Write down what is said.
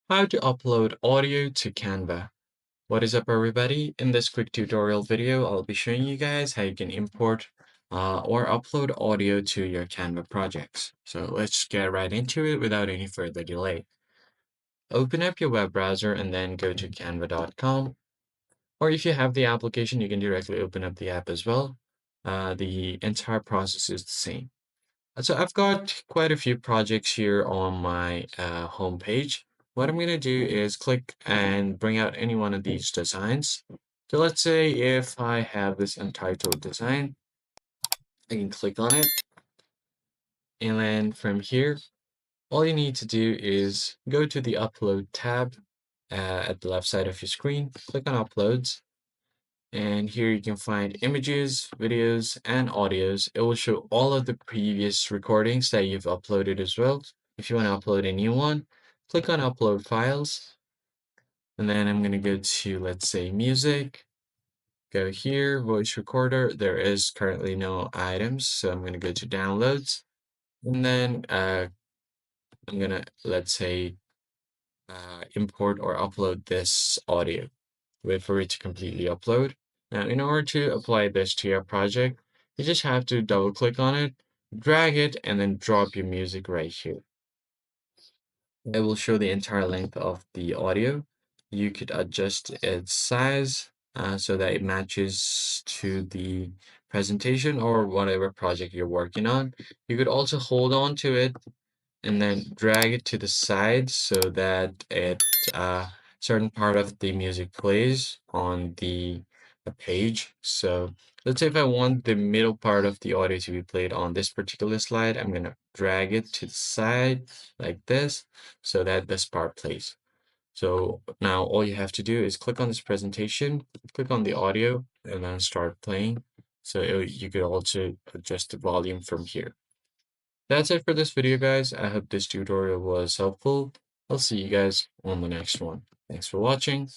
How to upload audio to Canva. What is up, everybody? In this quick tutorial video, I'll be showing you guys how you can import or upload audio to your Canva projects. So let's get right into it without any further delay. Open up your web browser and then go to canva.com. Or if you have the application, you can directly open up the app as well. The entire process is the same. So I've got quite a few projects here on my home page. What I'm going to do is click and bring out any one of these designs. So let's say if I have this untitled design, I can click on it. And then from here, all you need to do is go to the Upload tab at the left side of your screen, click on Uploads. And here you can find images, videos, and audios. It will show all of the previous recordings that you've uploaded as well. If you want to upload a new one, click on Upload Files. And then I'm going to go to, let's say, Music. Go here, Voice Recorder. There is currently no items, so I'm going to go to Downloads. And then I'm going to, let's say, import or upload this audio. Wait for it to completely upload. Now, in order to apply this to your project, you just have to double click on it, drag it, and then drop your music right here. It will show the entire length of the audio. You could adjust its size so that it matches to the presentation or whatever project you're working on. You could also hold on to it and then drag it to the side so that certain part of the music plays on the page. So let's say if I want the middle part of the audio to be played on this particular slide, I'm gonna drag it to the side like this so that this part plays. So now all you have to do is click on this presentation, click on the audio, and then start playing. So you could also adjust the volume from here. That's it for this video, guys. I hope this tutorial was helpful. I'll see you guys on the next one. Thanks for watching.